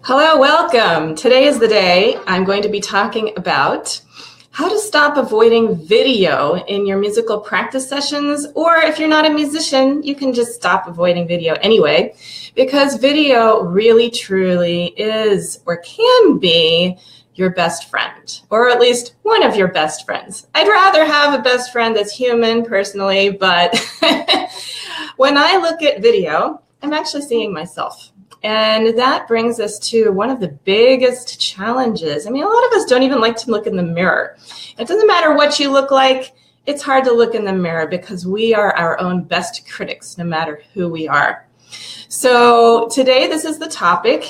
Hello, welcome. Today is the day I'm going to be talking about how to stop avoiding video in your musical practice sessions, or if you're not a musician, you can just stop avoiding video anyway, because video really truly is or can be your best friend, or at least one of your best friends. I'd rather have a best friend that's human personally, but when I look at video, I'm actually seeing myself. And that brings us to one of the biggest challenges. I mean, a lot of us don't even like to look in the mirror. It doesn't matter what you look like. It's hard to look in the mirror because we are our own best critics, no matter who we are. So today, this is the topic.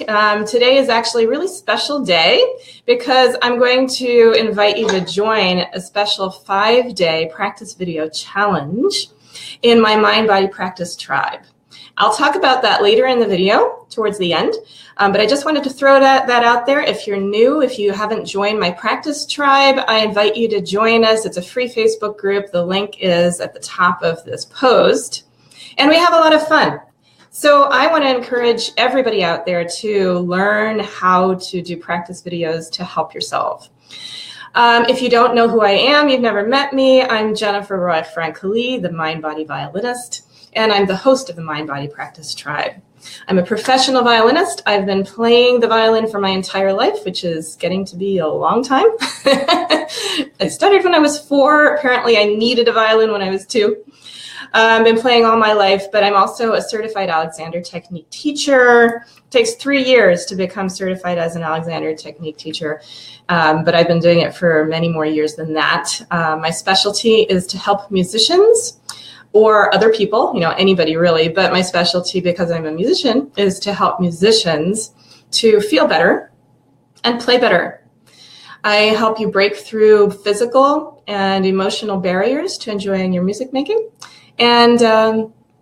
Today is actually a really special day because I'm going to invite you to join a special 5-day practice video challenge in my Mind Body Practice Tribe. I'll talk about that later in the video towards the end, but I just wanted to throw that out there. If you're new, if you haven't joined my practice tribe, I invite you to join us. It's a free Facebook group. The link is at the top of this post, and we have a lot of fun. So I want to encourage everybody out there to learn how to do practice videos to help yourself. If you don't know who I am, you've never met me, I'm Jennifer Roig-Francolí, the Mind Body violinist, and I'm the host of the Mind Body Practice Tribe. I'm a professional violinist. I've been playing the violin for my entire life, which is getting to be a long time. I started when I was 4. Apparently, I needed a violin when I was 2. I've been playing all my life, but I'm also a certified Alexander Technique teacher. It takes 3 years to become certified as an Alexander Technique teacher, but I've been doing it for many more years than that. My specialty is to help musicians or other people, anybody really, but my specialty, because I'm a musician, is to help musicians to feel better and play better. I help you break through physical and emotional barriers to enjoying your music making. And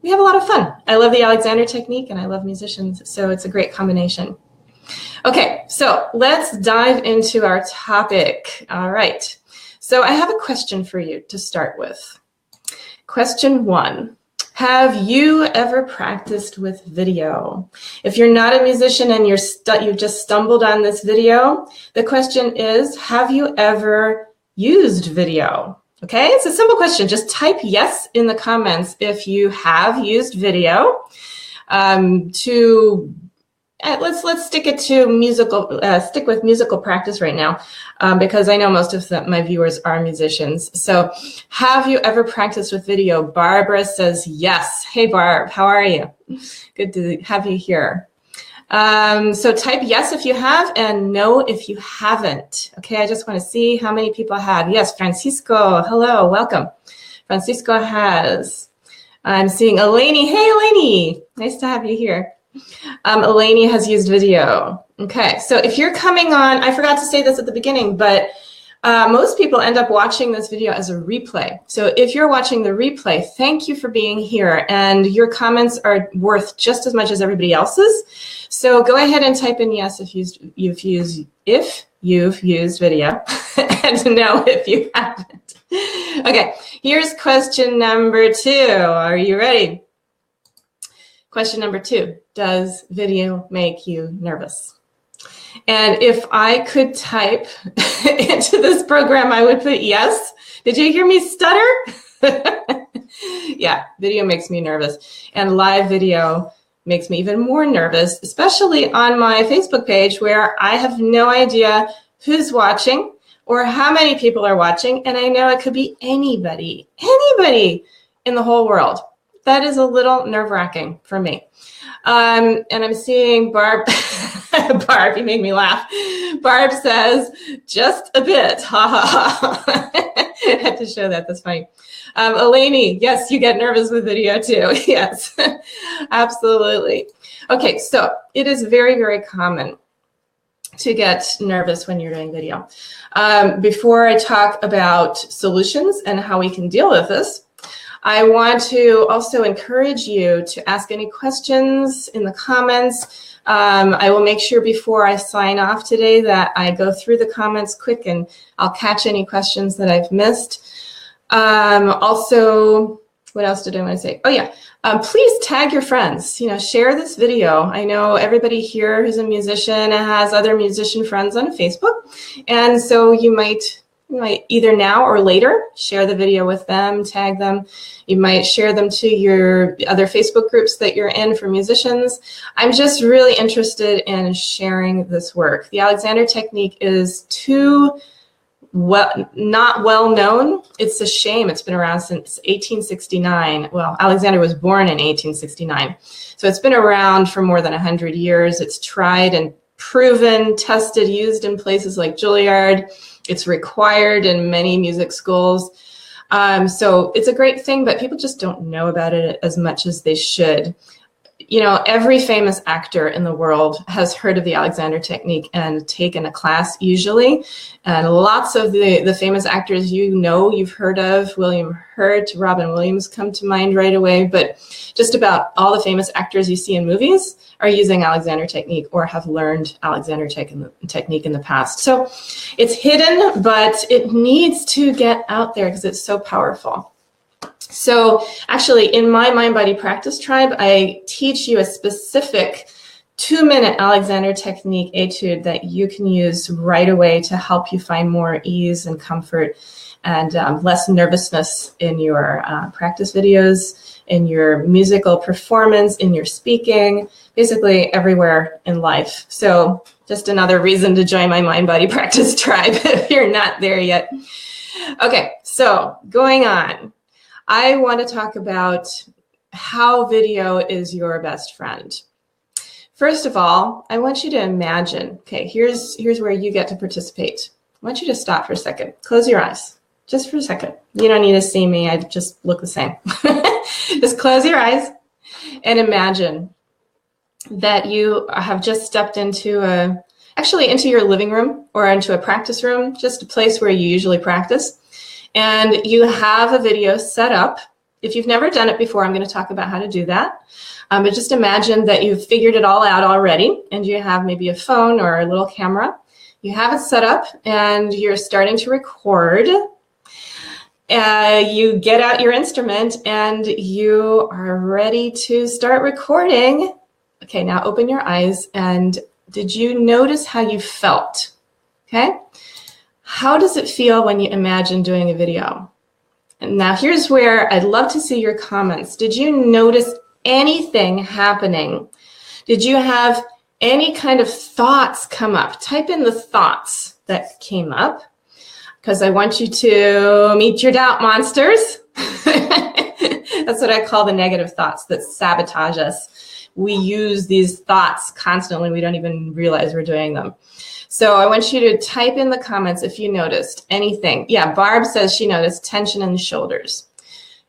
we have a lot of fun. I love the Alexander Technique and I love musicians, so it's a great combination. Okay, so let's dive into our topic. All right, so I have a question for you to start with. Question 1, have you ever practiced with video? If you're not a musician and you've just stumbled on this video, the question is, have you ever used video? Okay, it's a simple question. Just type yes in the comments if you have used video. Let's stick it to musical. Stick with musical practice right now, because I know most of my viewers are musicians. So, have you ever practiced with video? Barbara says yes. Hey, Barb, how are you? Good to have you here. So type yes if you have and no if you haven't. Okay, I just want to see how many people have. Yes, Francisco, hello, welcome. Francisco has. I'm seeing Eleni. Hey, Eleni, nice to have you here. Eleni has used video. Okay, so if you're coming on, I forgot to say this at the beginning, but most people end up watching this video as a replay. So if you're watching the replay, thank you for being here, and your comments are worth just as much as everybody else's. So go ahead and type in yes if you've used video, and no if you haven't. Okay, here's question number 2. Are you ready? Question number 2, does video make you nervous? And if I could type into this program, I would put yes. Did you hear me stutter? Yeah, video makes me nervous. And live video makes me even more nervous, especially on my Facebook page where I have no idea who's watching or how many people are watching. And I know it could be anybody in the whole world. That is a little nerve-wracking for me. And I'm seeing Barb. Barb, you made me laugh. Barb says, just a bit. Ha ha ha. I had to show that. That's funny. Eleni, yes, you get nervous with video too. Yes, absolutely. Okay, so it is very, very common to get nervous when you're doing video. Before I talk about solutions and how we can deal with this, I want to also encourage you to ask any questions in the comments. I will make sure before I sign off today that I go through the comments quick and I'll catch any questions that I've missed. Also, What else did I want to say? Oh yeah, please tag your friends. Share this video. I know everybody here who's a musician and has other musician friends on Facebook, and so you might either now or later share the video with them, tag them. You might share them to your other Facebook groups that you're in for musicians. I'm just really interested in sharing this work. The Alexander technique is not well known. It's a shame. It's been around since 1869. Well, Alexander was born in 1869. So it's been around for more than 100 years. It's tried and proven, tested, used in places like Juilliard. It's required in many music schools. So it's a great thing, but people just don't know about it as much as they should. Every famous actor in the world has heard of the Alexander technique and taken a class usually. And lots of the famous actors you've heard of, William Hurt, Robin Williams come to mind right away, but just about all the famous actors you see in movies are using Alexander technique or have learned Alexander technique in the past. So it's hidden, but it needs to get out there because it's so powerful. So actually, in my mind-body practice tribe, I teach you a specific 2-minute Alexander technique etude that you can use right away to help you find more ease and comfort and less nervousness in your practice videos, in your musical performance, in your speaking, basically everywhere in life. So just another reason to join my mind-body practice tribe if you're not there yet. Okay, so going on. I want to talk about how video is your best friend. First of all, I want you to imagine, okay, here's where you get to participate. I want you to stop for a second. Close your eyes, just for a second. You don't need to see me, I just look the same. Just close your eyes and imagine that you have just stepped into your living room or into a practice room, just a place where you usually practice. And you have a video set up. If you've never done it before, I'm going to talk about how to do that. But just imagine that you've figured it all out already, and you have maybe a phone or a little camera. You have it set up, and you're starting to record. You get out your instrument, and you are ready to start recording. Okay, now open your eyes, and did you notice how you felt? Okay. How does it feel when you imagine doing a video? And now here's where I'd love to see your comments. Did you notice anything happening? Did you have any kind of thoughts come up? Type in the thoughts that came up, because I want you to meet your doubt monsters. That's what I call the negative thoughts that sabotage us. We use these thoughts constantly. We don't even realize we're doing them. So I want you to type in the comments if you noticed anything. Yeah, Barb says she noticed tension in the shoulders.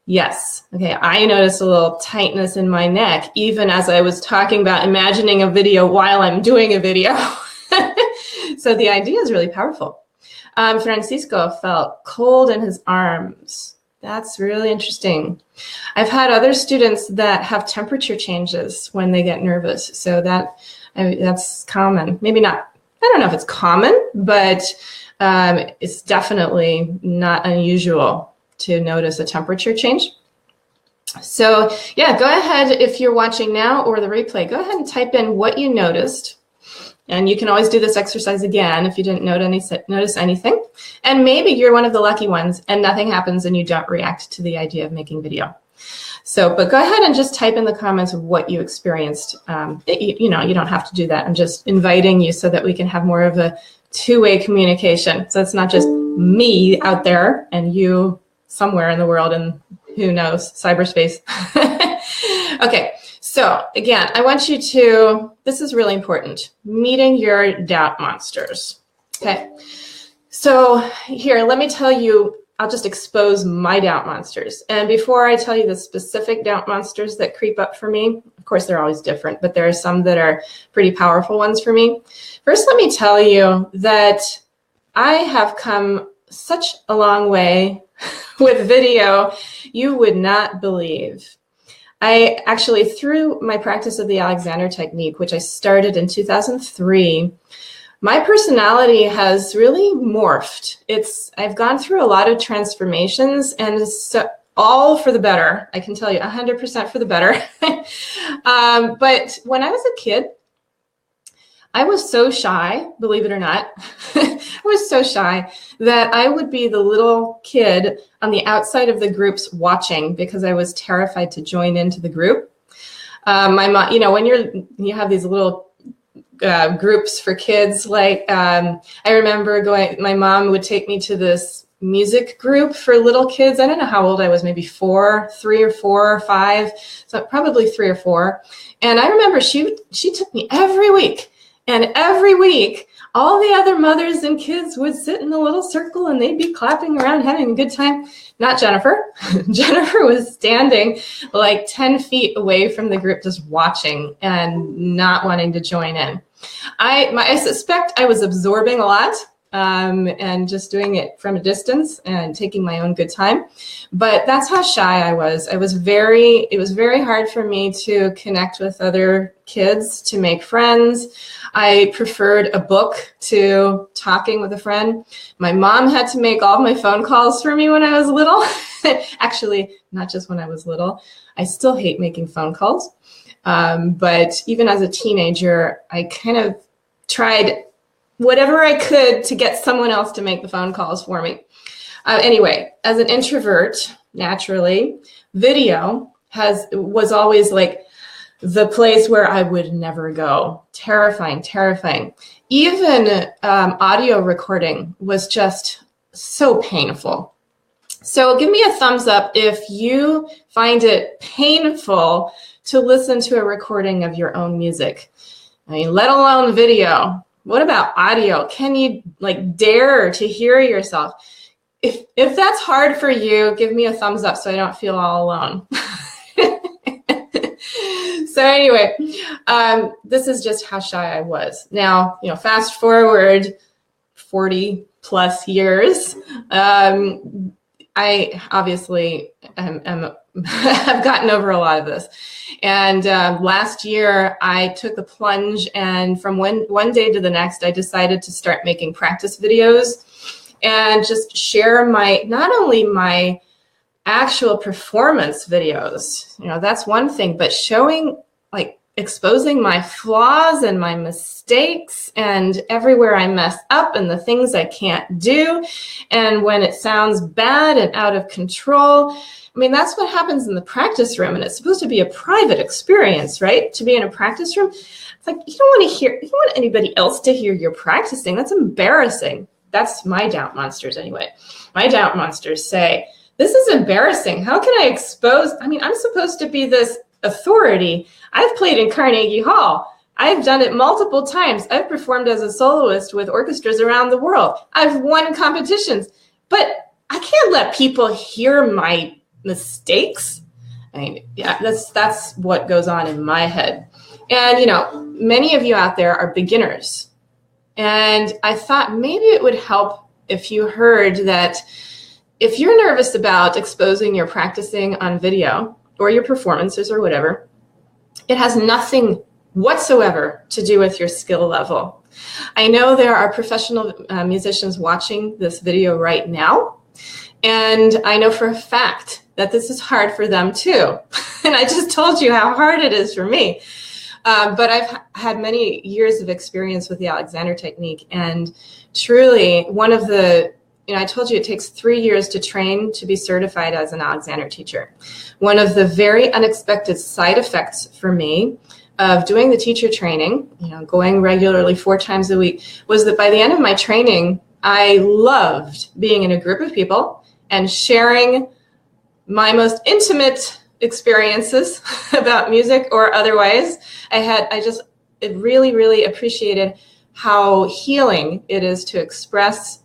Yes. Okay, I noticed a little tightness in my neck, even as I was talking about imagining a video while I'm doing a video. So the idea is really powerful. Francisco felt cold in his arms. That's really interesting. I've had other students that have temperature changes when they get nervous. So that's common. Maybe not. I don't know if it's common, but it's definitely not unusual to notice a temperature change. So yeah, go ahead if you're watching now or the replay, go ahead and type in what you noticed. And you can always do this exercise again if you didn't notice anything. And maybe you're one of the lucky ones and nothing happens and you don't react to the idea of making video. So, but go ahead and just type in the comments of what you experienced. You don't have to do that. I'm just inviting you so that we can have more of a two-way communication. So it's not just me out there and you somewhere in the world and who knows, cyberspace. Okay, so again, I want you to, this is really important, meeting your doubt monsters. Okay, so here, let me tell you, I'll just expose my doubt monsters. And before I tell you the specific doubt monsters that creep up for me, of course, they're always different, but there are some that are pretty powerful ones for me. First, let me tell you that I have come such a long way with video you would not believe. I actually, through my practice of the Alexander technique, which I started in 2003, my personality has really morphed. I've gone through a lot of transformations, and so all for the better. I can tell you 100% for the better. But when I was a kid, I was so shy, believe it or not. I was so shy that I would be the little kid on the outside of the groups watching because I was terrified to join into the group. My mom, you know, when you have these little groups for kids, like I remember my mom would take me to this music group for little kids. I don't know how old I was, maybe 3 or 4 or 5, so probably 3 or 4. And I remember she took me every week. And every week, all the other mothers and kids would sit in a little circle and they'd be clapping around, having a good time. Not Jennifer. Jennifer was standing like 10 feet away from the group, just watching and not wanting to join in. I suspect I was absorbing a lot and just doing it from a distance and taking my own good time. But that's how shy I was. It was very hard for me to connect with other kids, to make friends. I preferred a book to talking with a friend. My mom had to make all my phone calls for me when I was little. Actually, not just when I was little. I still hate making phone calls. But even as a teenager, I kind of tried whatever I could to get someone else to make the phone calls for me. Anyway, as an introvert, naturally, video was always like the place where I would never go. Terrifying, terrifying. Even audio recording was just so painful. So give me a thumbs up if you find it painful to listen to a recording of your own music. I mean, let alone video. What about audio? Can you like dare to hear yourself? If that's hard for you, give me a thumbs up so I don't feel all alone. So anyway, this is just how shy I was. Now, you know, fast forward 40 plus years, I obviously have gotten over a lot of this. And last year, I took the plunge, and from one day to the next, I decided to start making practice videos and just share not only my actual performance videos, you know, that's one thing, but showing, like, exposing my flaws and my mistakes and everywhere I mess up and the things I can't do. And when it sounds bad and out of control, I mean, that's what happens in the practice room, and it's supposed to be a private experience, right? To be in a practice room, it's like you don't want anybody else to hear you're practicing. That's embarrassing. That's my doubt monsters anyway. My doubt monsters say, this is embarrassing. How can I expose? I mean, I'm supposed to be this authority. I've played in Carnegie Hall. I've done it multiple times. I've performed as a soloist with orchestras around the world. I've won competitions, but I can't let people hear my mistakes. I mean, yeah, that's what goes on in my head. And, you know, many of you out there are beginners. And I thought maybe it would help if you heard that if you're nervous about exposing your practicing on video or your performances or whatever, it has nothing whatsoever to do with your skill level. I know there are professional musicians watching this video right now, and I know for a fact that this is hard for them too. And I just told you how hard it is for me. But I've had many years of experience with the Alexander technique, and truly one of the, you know, I told you it takes 3 years to train to be certified as an Alexander teacher. One of the very unexpected side effects for me of doing the teacher training, you know, going regularly 4 times a week, was that by the end of my training, I loved being in a group of people and sharing my most intimate experiences about music or otherwise. I really, really appreciated how healing it is to express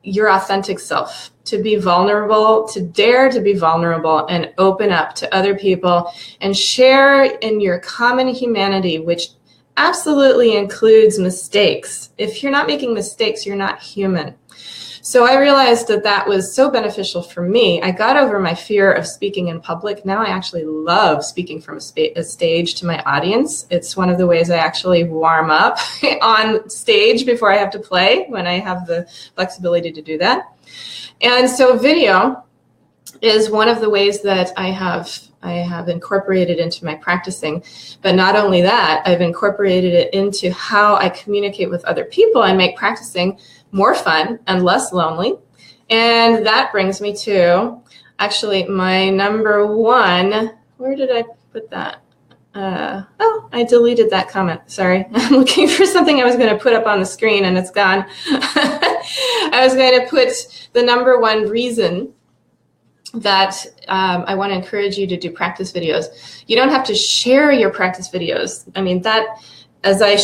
your authentic self, to be vulnerable, to dare to be vulnerable and open up to other people and share in your common humanity, which absolutely includes mistakes. If you're not making mistakes, you're not human. So I realized that that was so beneficial for me. I got over my fear of speaking in public. Now I actually love speaking from a stage to my audience. It's one of the ways I actually warm up on stage before I have to play, when I have the flexibility to do that. And so video is one of the ways that I have incorporated into my practicing. But not only that, I've incorporated it into how I communicate with other people and make practicing more fun and less lonely. And that brings me to actually my number one. Where did I put that? Oh, I deleted that comment. Sorry. I'm looking for something I was going to put up on the screen and it's gone. I was going to put the number one reason that I want to encourage you to do practice videos. You don't have to share your practice videos. I mean, that, as I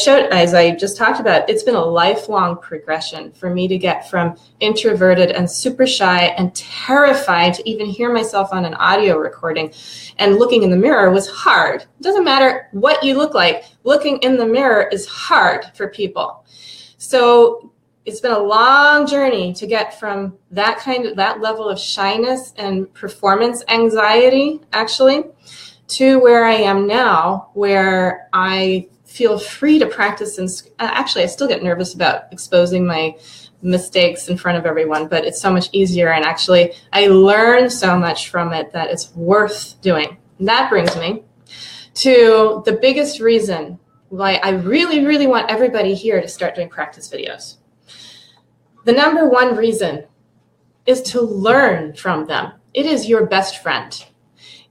just talked about, it's been a lifelong progression for me to get from introverted and super shy and terrified to even hear myself on an audio recording, and looking in the mirror was hard. It doesn't matter what you look like. Looking in the mirror is hard for people. So it's been a long journey to get from that level of shyness and performance anxiety, actually, to where I am now, where I feel free to practice. And actually, I still get nervous about exposing my mistakes in front of everyone, but it's so much easier. And actually, I learn so much from it that it's worth doing. And that brings me to the biggest reason why I really, really want everybody here to start doing practice videos. The number one reason is to learn from them. It is your best friend.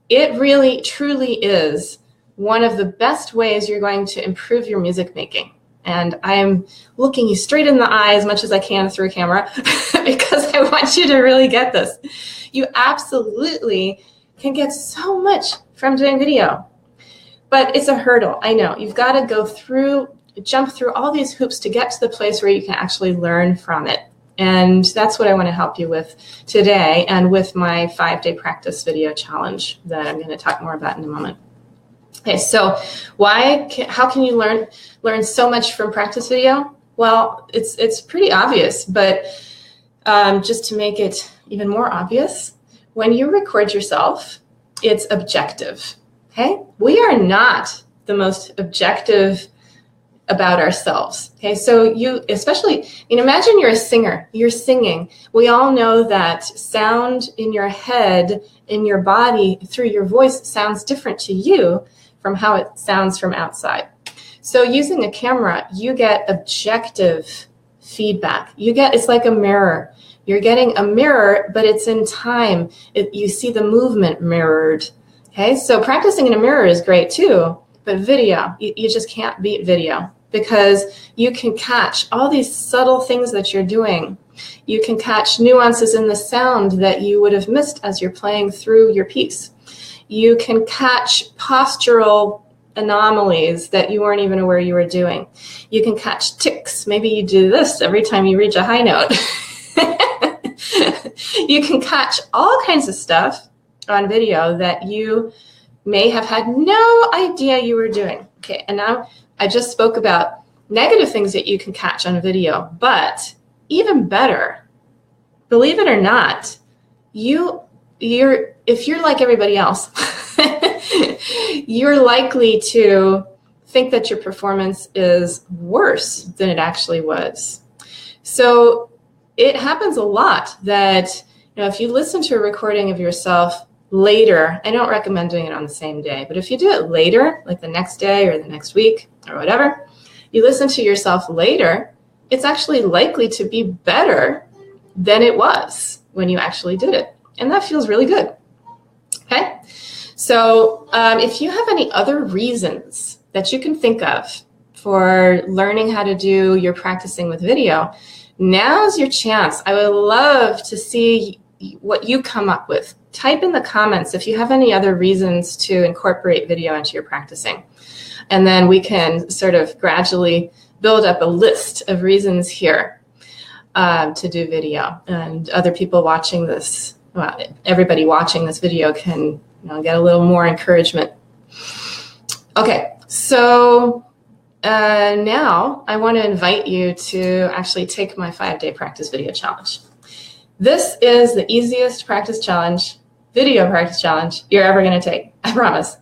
It really, truly is one of the best ways you're going to improve your music making. And I'm looking you straight in the eye as much as I can through a camera because I want you to really get this. You absolutely can get so much from doing video, but it's a hurdle. I know you've got to jump through all these hoops to get to the place where you can actually learn from it. And that's what I want to help you with today and with my 5-day practice video challenge that I'm going to talk more about in a moment. Okay, so how can you learn so much from practice video? Well, it's pretty obvious, but just to make it even more obvious, when you record yourself, it's objective. Okay, we are not the most objective about ourselves. Okay, so imagine you're a singer, you're singing. We all know that sound in your head, in your body, through your voice sounds different to you from how it sounds from outside. So using a camera, you get objective feedback. It's like a mirror. You're getting a mirror, but it's in time. You see the movement mirrored. Okay, so practicing in a mirror is great too, but video, you just can't beat video because you can catch all these subtle things that you're doing. You can catch nuances in the sound that you would have missed as you're playing through your piece. You can catch postural anomalies that you weren't even aware you were doing. You can catch tics. Maybe you do this every time you reach a high note. You can catch all kinds of stuff on video that you may have had no idea you were doing. Okay, and now I just spoke about negative things that you can catch on video, but even better, believe it or not, if you're like everybody else, you're likely to think that your performance is worse than it actually was. So it happens a lot that, if you listen to a recording of yourself later, I don't recommend doing it on the same day, but if you do it later, like the next day or the next week or whatever, you listen to yourself later, it's actually likely to be better than it was when you actually did it. And that feels really good. Okay? So if you have any other reasons that you can think of for learning how to do your practicing with video, now's your chance. I would love to see what you come up with. Type in the comments if you have any other reasons to incorporate video into your practicing. And then we can sort of gradually build up a list of reasons here to do video. And other people watching this, well, everybody watching this video can get a little more encouragement. Okay, so now I want to invite you to actually take my 5-day practice video challenge. This is the easiest video practice challenge you're ever going to take. I promise.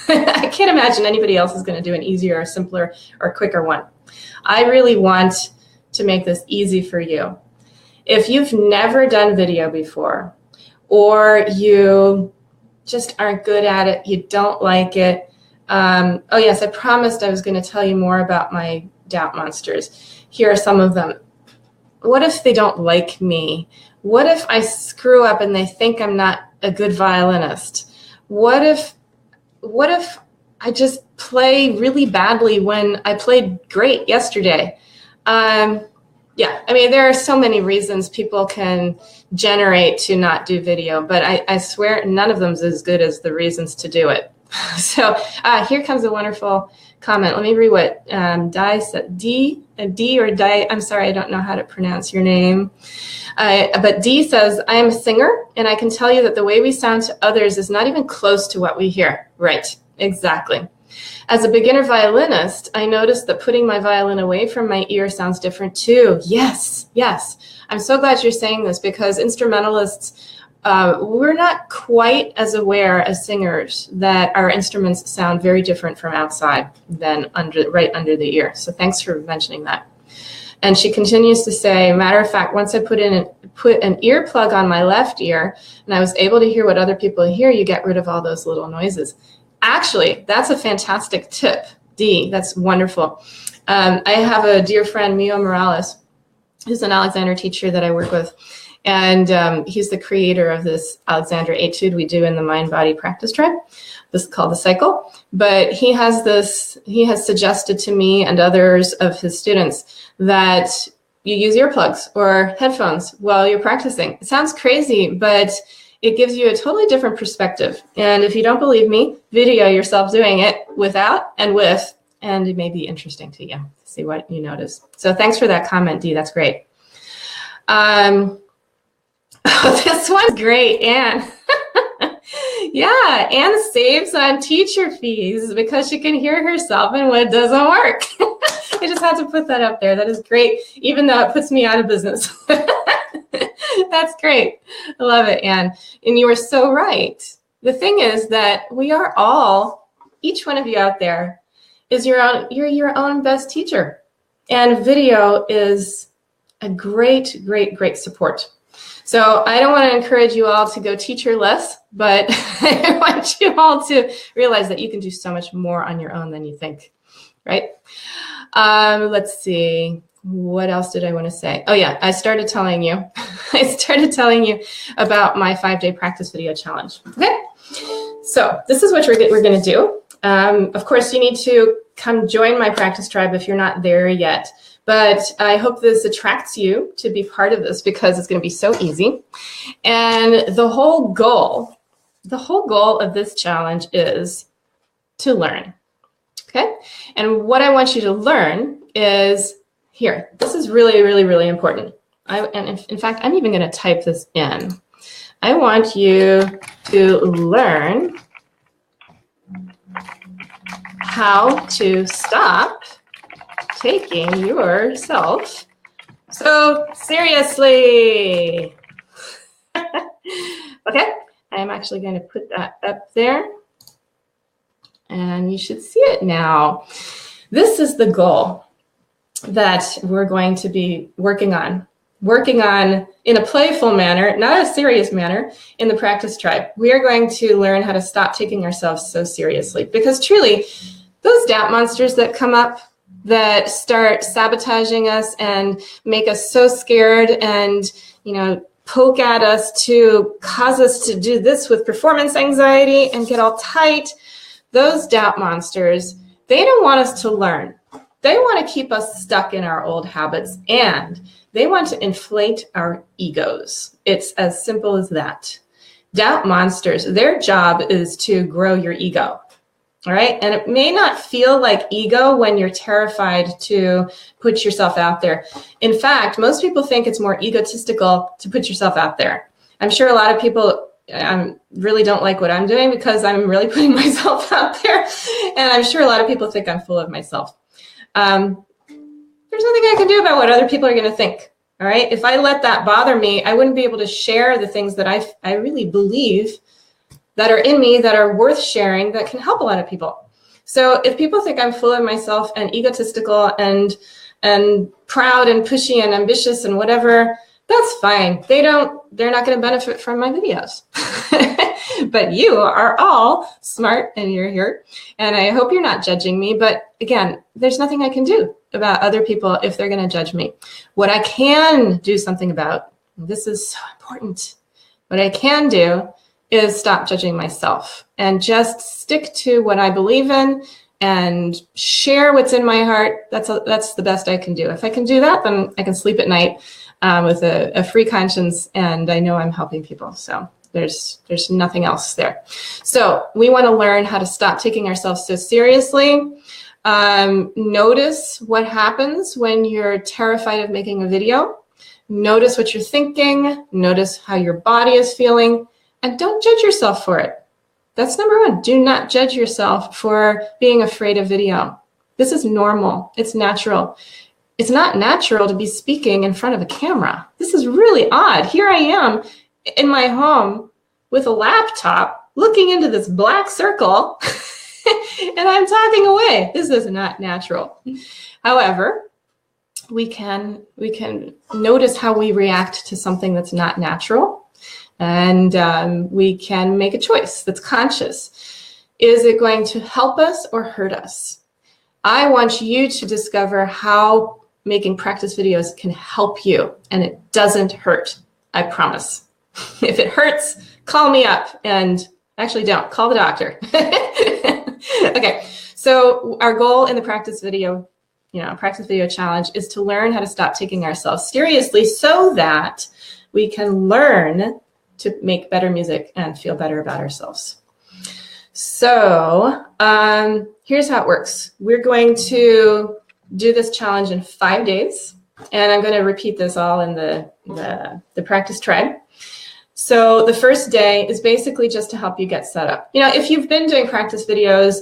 I can't imagine anybody else is going to do an easier or simpler or quicker one. I really want to make this easy for you. If you've never done video before, or you just aren't good at it, you don't like it. Oh yes, I promised I was going to tell you more about my doubt monsters. Here are some of them. What if they don't like me? What if I screw up and they think I'm not a good violinist? What if I just play really badly when I played great yesterday? Yeah, I mean, there are so many reasons people can generate to not do video, but I swear none of them is as good as the reasons to do it. So here comes a wonderful comment. Let me read what Di said. D or Di, I'm sorry, I don't know how to pronounce your name. But Dee says, I am a singer, and I can tell you that the way we sound to others is not even close to what we hear. Right, exactly. As a beginner violinist, I noticed that putting my violin away from my ear sounds different too. Yes, yes. I'm so glad you're saying this, because instrumentalists, we're not quite as aware as singers that our instruments sound very different from outside than right under the ear. So thanks for mentioning that. And she continues to say, matter of fact, once I put an earplug on my left ear and I was able to hear what other people hear, you get rid of all those little noises. Actually, that's a fantastic tip, Dee. That's wonderful. I have a dear friend, Mio Morales, who's an Alexander teacher that I work with. And he's the creator of this Alexander etude we do in the Mind-Body Practice Tribe. This is called the cycle. But he has suggested to me and others of his students that you use earplugs or headphones while you're practicing. It sounds crazy, but it gives you a totally different perspective. And if you don't believe me, video yourself doing it without and with, and it may be interesting to you. See what you notice. So thanks for that comment, Dee. That's great. This one's great, Anne. Yeah, Anne saves on teacher fees because she can hear herself and what doesn't work. I just had to put that up there. That is great, even though it puts me out of business. That's great. I love it, Anne. And you are so right. The thing is that we are all, each one of you out there is you're your own best teacher. And video is a great, great, great support. So I don't want to encourage you all to go teacher-less, but I want you all to realize that you can do so much more on your own than you think, right? Let's see. What else did I want to say? Oh yeah, I started telling you about my 5-day practice video challenge. Okay, so this is what we're going to do. Of course, you need to come join my practice tribe if you're not there yet. But I hope this attracts you to be part of this because it's going to be so easy. And the whole goal of this challenge is to learn. Okay? And what I want you to learn is here. This is really, really, really important. In fact, I'm even going to type this in. I want you to learn how to stop taking yourself so seriously. Okay, I'm actually going to put that up there and you should see it now. This is the goal that we're going to be working on in a playful manner, not a serious manner, in the practice tribe. We are going to learn how to stop taking ourselves so seriously, because truly those doubt monsters that come up that start sabotaging us and make us so scared and, poke at us to cause us to do this with performance anxiety and get all tight. Those doubt monsters, they don't want us to learn. They want to keep us stuck in our old habits, and they want to inflate our egos. It's as simple as that. Doubt monsters, their job is to grow your ego. All right. And it may not feel like ego when you're terrified to put yourself out there. In fact, most people think it's more egotistical to put yourself out there. I'm sure a lot of people really don't like what I'm doing because I'm really putting myself out there. And I'm sure a lot of people think I'm full of myself. There's nothing I can do about what other people are going to think. All right. If I let that bother me, I wouldn't be able to share the things that I really believe that are in me that are worth sharing that can help a lot of people. So if people think I'm full of myself and egotistical and proud and pushy and ambitious and whatever, That's fine. They're not going to benefit from my videos. But you are all smart and you're here. And I hope you're not judging me. But again, there's nothing I can do about other people if they're going to judge me. What I can do something about, this is so important. What I can do is stop judging myself and just stick to what I believe in and share what's in my heart. That's the best I can do. If I can do that, then I can sleep at night with a free conscience, and I know I'm helping people. So there's nothing else there. So we want to learn how to stop taking ourselves so seriously. Notice what happens when you're terrified of making a video. Notice what you're thinking. Notice how your body is feeling, and don't judge yourself for it. That's number one. Do not judge yourself for being afraid of video. This is normal. It's natural. It's not natural to be speaking in front of a camera. This is really odd. Here I am in my home with a laptop looking into this black circle and I'm talking away. This is not natural. However, we can notice how we react to something that's not natural. And we can make a choice that's conscious. Is it going to help us or hurt us? I want you to discover how making practice videos can help you, and it doesn't hurt, I promise. If it hurts, call me up, and actually don't, call the doctor. Okay, so our goal in the practice video challenge is to learn how to stop taking ourselves seriously so that we can learn to make better music and feel better about ourselves. So here's how it works. We're going to do this challenge in 5 days, and I'm going to repeat this all in the practice tribe. So the first day is basically just to help you get set up. You know, if you've been doing practice videos,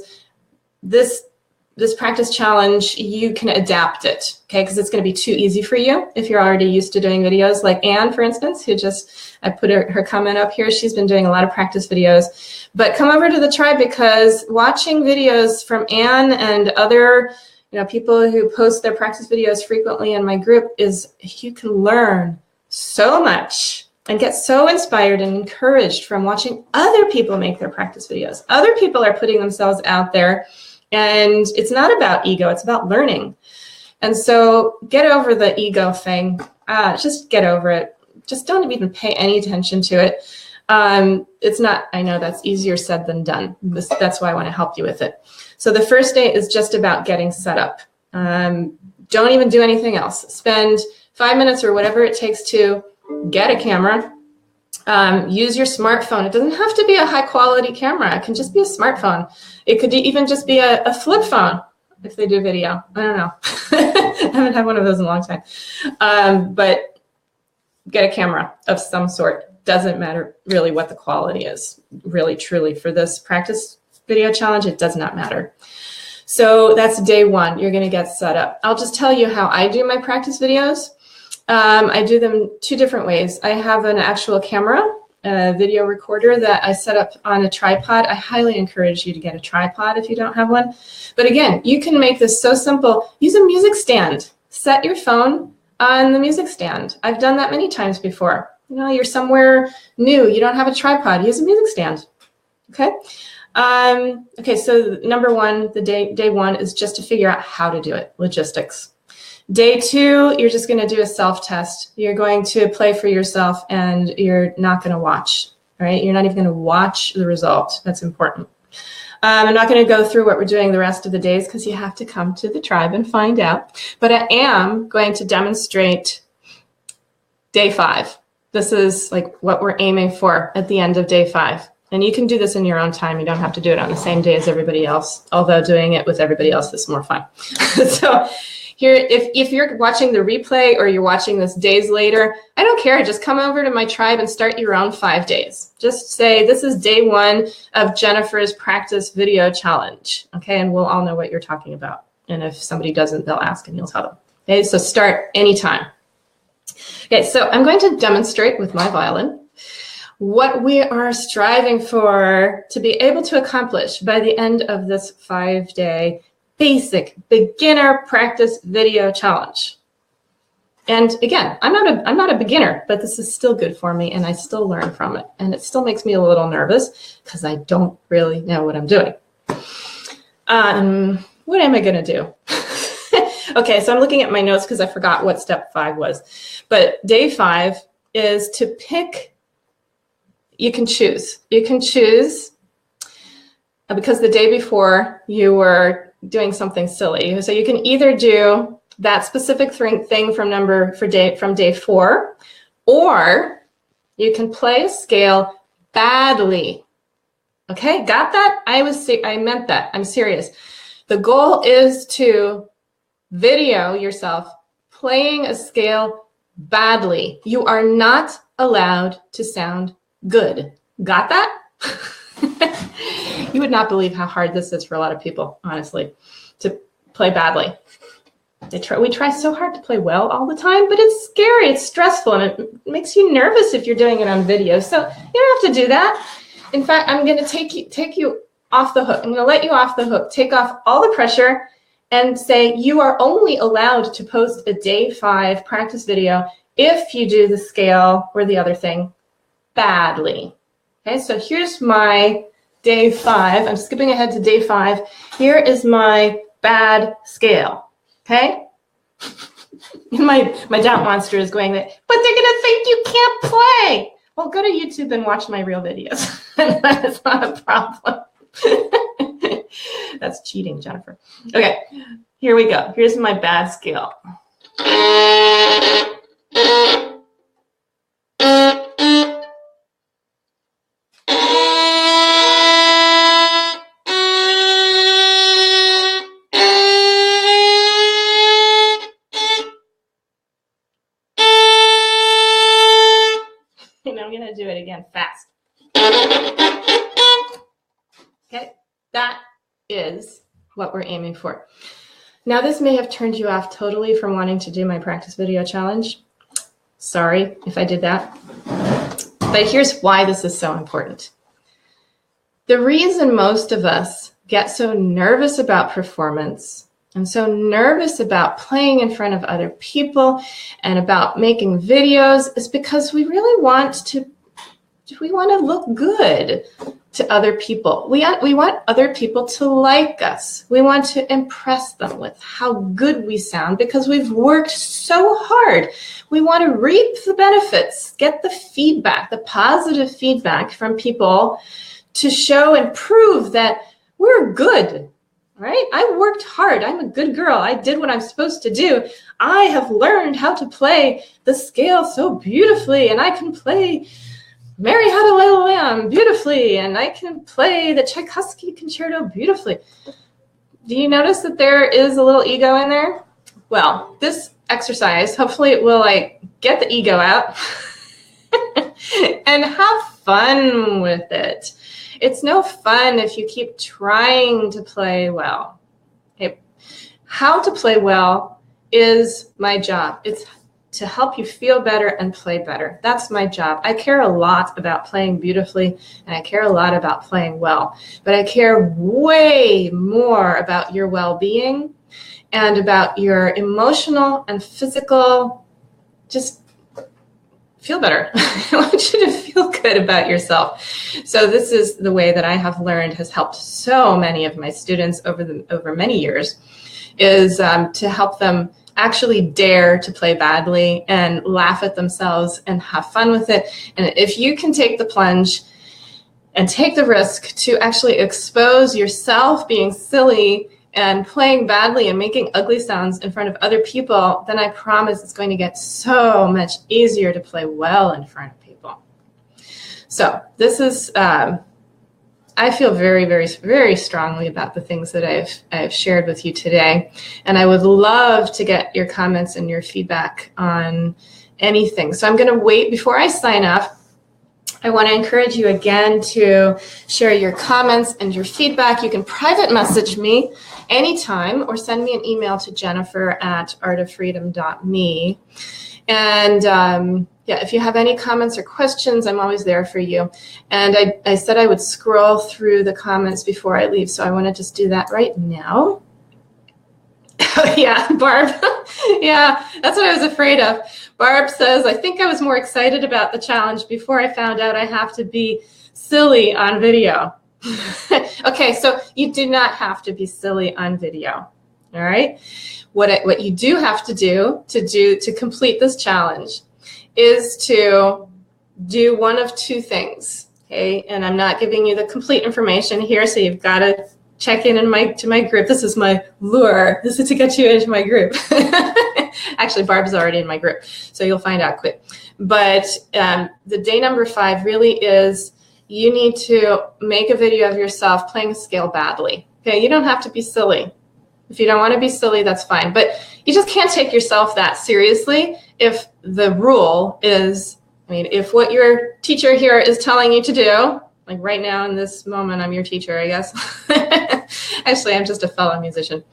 this practice challenge, you can adapt it, okay? Because it's going to be too easy for you if you're already used to doing videos. Like Anne, for instance, who I put her comment up here. She's been doing a lot of practice videos. But come over to the tribe, because watching videos from Anne and other people who post their practice videos frequently in my group you can learn so much and get so inspired and encouraged from watching other people make their practice videos. Other people are putting themselves out there. And it's not about ego, it's about learning. And so get over the ego thing. Just get over it. Just don't even pay any attention to it. It's not, I know that's easier said than done. That's why I want to help you with it. So the first day is just about getting set up. Don't even do anything else. Spend 5 minutes or whatever it takes to get a camera. Use your smartphone. It doesn't have to be a high quality camera. It can just be a smartphone. It could even just be a flip phone if they do video. I don't know. I haven't had one of those in a long time. But get a camera of some sort. Doesn't matter really what the quality is. Really, truly, for this practice video challenge, it does not matter. So that's day one. You're going to get set up. I'll just tell you how I do my practice videos. I do them 2 different ways. I have an actual camera, a video recorder that I set up on a tripod. I highly encourage you to get a tripod if you don't have one. But again, you can make this so simple. Use a music stand. Set your phone on the music stand. I've done that many times before. You're somewhere new. You don't have a tripod. Use a music stand. Okay? Okay, so number one, day one is just to figure out how to do it, logistics. Day 2, you're just going to do a self-test. You're going to play for yourself, and you're not going to watch, all right? You're not even going to watch the result. That's important. I'm not going to go through what we're doing the rest of the days because you have to come to the tribe and find out. But I am going to demonstrate day 5. This is like what we're aiming for at the end of day 5. And you can do this in your own time. You don't have to do it on the same day as everybody else, although doing it with everybody else is more fun. So here, if you're watching the replay or you're watching this days later, I don't care. Just come over to my tribe and start your own 5 days. Just say, this is day 1 of Jennifer's practice video challenge. Okay, and we'll all know what you're talking about. And if somebody doesn't, they'll ask and you'll tell them. Okay, so start anytime. Okay, so I'm going to demonstrate with my violin what we are striving for to be able to accomplish by the end of this 5-day basic beginner practice video challenge. And again, I'm not a beginner, but this is still good for me, and I still learn from it. And it still makes me a little nervous because I don't really know what I'm doing. What am I going to do? Okay, so I'm looking at my notes because I forgot what step 5 was. But day 5 is to pick. You can choose. You can choose because the day before you were doing something silly. So you can either do that specific thing from day 4, or you can play a scale badly. Okay, got that? I meant that. I'm serious. The goal is to video yourself playing a scale badly. You are not allowed to sound good. Got that? You would not believe how hard this is for a lot of people, honestly, to play badly. We try so hard to play well all the time, but it's scary, it's stressful, and it makes you nervous if you're doing it on video. So you don't have to do that. In fact, I'm going to take you off the hook. I'm going to let you off the hook, take off all the pressure, and say you are only allowed to post a day 5 practice video if you do the scale or the other thing badly. Okay, so here's my day 5. I'm skipping ahead to day 5. Here is my bad scale. Okay? My doubt monster is going, but they're going to think you can't play. Well, go to YouTube and watch my real videos. That's not a problem. That's cheating, Jennifer. Okay, here we go. Here's my bad scale. And I'm going to do it again fast. Okay, that is what we're aiming for. Now, this may have turned you off totally from wanting to do my practice video challenge. Sorry if I did that. But here's why this is so important. The reason most of us get so nervous about performance and so nervous about playing in front of other people and about making videos is because we really want to look good to other people. We want other people to like us. We want to impress them with how good we sound because we've worked so hard. We want to reap the benefits, get the feedback, the positive feedback from people to show and prove that we're good, right? I worked hard. I'm a good girl. I did what I'm supposed to do. I have learned how to play the scale so beautifully, and I can play Mary Had a Little Lamb beautifully, and I can play the Tchaikovsky Concerto beautifully. Do you notice that there is a little ego in there? Well, this exercise, hopefully it will get the ego out and have fun with it. It's no fun if you keep trying to play well. Okay. How to play well is my job. It's to help you feel better and play better. That's my job. I care a lot about playing beautifully, and I care a lot about playing well, but I care way more about your well-being and about your emotional and physical, just feel better. I want you to feel good about yourself. So this is the way that I have learned has helped so many of my students over many years, is to help them actually dare to play badly and laugh at themselves and have fun with it. And if you can take the plunge and take the risk to actually expose yourself being silly and playing badly and making ugly sounds in front of other people, then I promise it's going to get so much easier to play well in front of people. So this is, I feel very, very, very strongly about the things that I've shared with you today. And I would love to get your comments and your feedback on anything. So I'm going to wait before I sign off. I want to encourage you again to share your comments and your feedback. You can private message me anytime or send me an email to jennifer@artoffreedom.me. And yeah, if you have any comments or questions, I'm always there for you. And I said I would scroll through the comments before I leave, so I want to just do that right now. Oh, yeah, Barb. Yeah, that's what I was afraid of. Barb says, I think I was more excited about the challenge before I found out I have to be silly on video. Okay, so you do not have to be silly on video. All right. What you do have to do to complete this challenge is to do one of two things. Okay, and I'm not giving you the complete information here, so you've got to check in my group. This is my lure. This is to get you into my group. Actually, Barb's already in my group, so you'll find out quick. But the day number 5 really is you need to make a video of yourself playing a scale badly. Okay, you don't have to be silly. If you don't want to be silly, that's fine. But you just can't take yourself that seriously if the rule is, I mean, if what your teacher here is telling you to do, like right now in this moment, I'm your teacher, I guess. Actually, I'm just a fellow musician,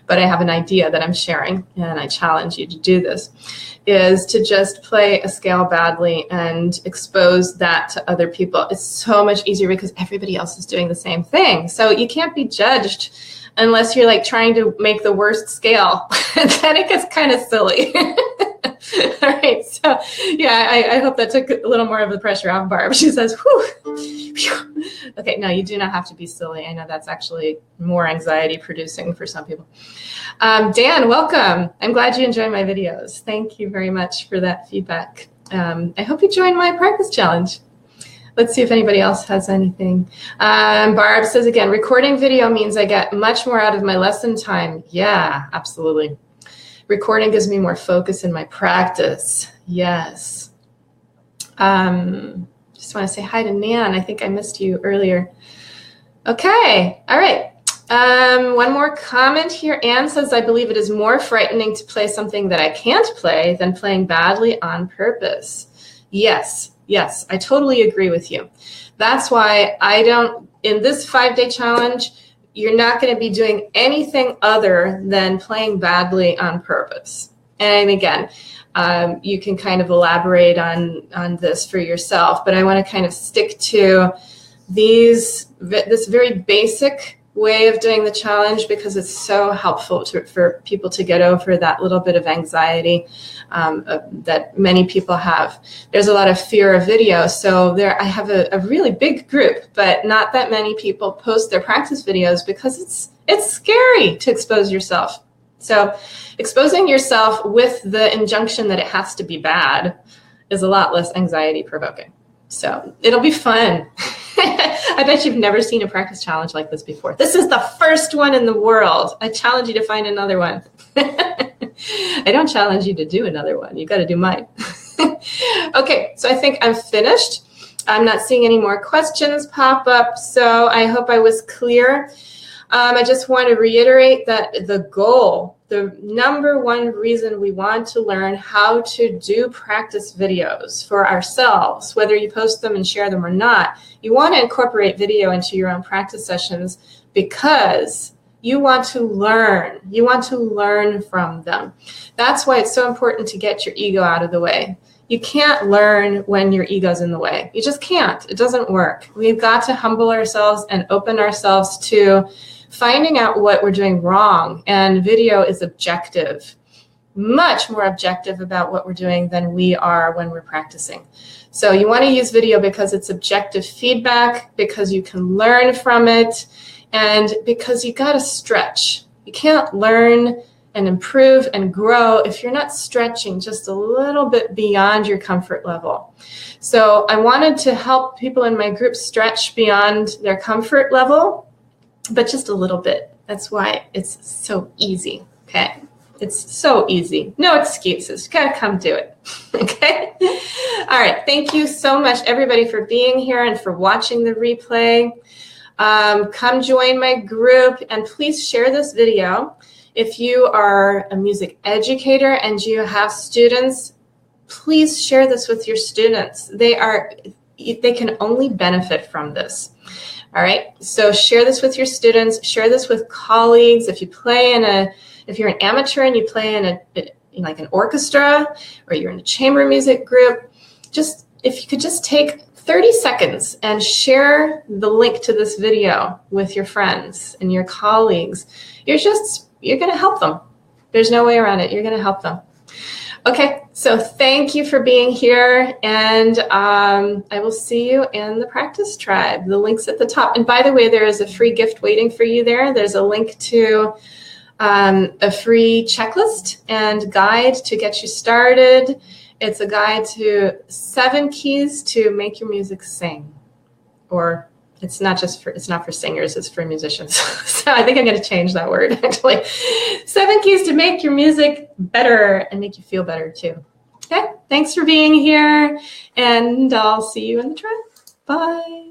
but I have an idea that I'm sharing, and I challenge you to do this, is to just play a scale badly and expose that to other people. It's so much easier because everybody else is doing the same thing. So you can't be judged unless you're like trying to make the worst scale. Then it gets kind of silly. All right, so yeah, I hope that took a little more of the pressure off Barb. She says, whew. Okay, no, you do not have to be silly. I know that's actually more anxiety producing for some people. Dan, welcome. I'm glad you enjoy my videos. Thank you very much for that feedback. I hope you join my practice challenge. Let's see if anybody else has anything. Barb says again, recording video means I get much more out of my lesson time. Yeah, absolutely. Recording gives me more focus in my practice. Yes. Just want to say hi to Nan. I think I missed you earlier. Okay. All right. One more comment here. Anne says, I believe it is more frightening to play something that I can't play than playing badly on purpose. Yes. Yes, I totally agree with you. That's why I don't, in this 5-day challenge, you're not going to be doing anything other than playing badly on purpose. And again, you can kind of elaborate on this for yourself, but I want to kind of stick to this very basic way of doing the challenge because it's so helpful for people to get over that little bit of anxiety that many people have. There's a lot of fear of video. So I have a really big group, but not that many people post their practice videos because it's scary to expose yourself. So exposing yourself with the injunction that it has to be bad is a lot less anxiety provoking. So it'll be fun. I bet you've never seen a practice challenge like this before. This is the first one in the world. I challenge you to find another one. I don't challenge you to do another one. You got to do mine. Okay, so I think I'm finished. I'm not seeing any more questions pop up, so I hope I was clear. I just want to reiterate that the goal, the number one reason we want to learn how to do practice videos for ourselves, whether you post them and share them or not, you want to incorporate video into your own practice sessions because you want to learn. You want to learn from them. That's why it's so important to get your ego out of the way. You can't learn when your ego's in the way. You just can't. It doesn't work. We've got to humble ourselves and open ourselves to finding out what we're doing wrong. And video is objective, much more objective about what we're doing than we are when we're practicing. So you want to use video because it's objective feedback, because you can learn from it, and because you got to stretch. You can't learn and improve and grow if you're not stretching just a little bit beyond your comfort level. So I wanted to help people in my group stretch beyond their comfort level, but just a little bit. That's why it's so easy, okay? It's so easy. No excuses. You gotta come do it, okay? All right, thank you so much, everybody, for being here and for watching the replay. Come join my group, and please share this video. If you are a music educator and you have students, please share this with your students. They can only benefit from this. All right, so share this with your students, share this with colleagues. If you're an amateur and you play in like an orchestra or you're in a chamber music group, if you could just take 30 seconds and share the link to this video with your friends and your colleagues, you're going to help them. There's no way around it. You're going to help them. Okay, so thank you for being here, and I will see you in the practice tribe. The link's at the top. And by the way, there is a free gift waiting for you there. There's a link to a free checklist and guide to get you started. It's a guide to 7 keys to make your music sing. Or it's not for singers, it's for musicians. So I think I'm going to change that word, actually. 7 keys to make your music better and make you feel better too. Okay, thanks for being here, and I'll see you in the tribe. Bye.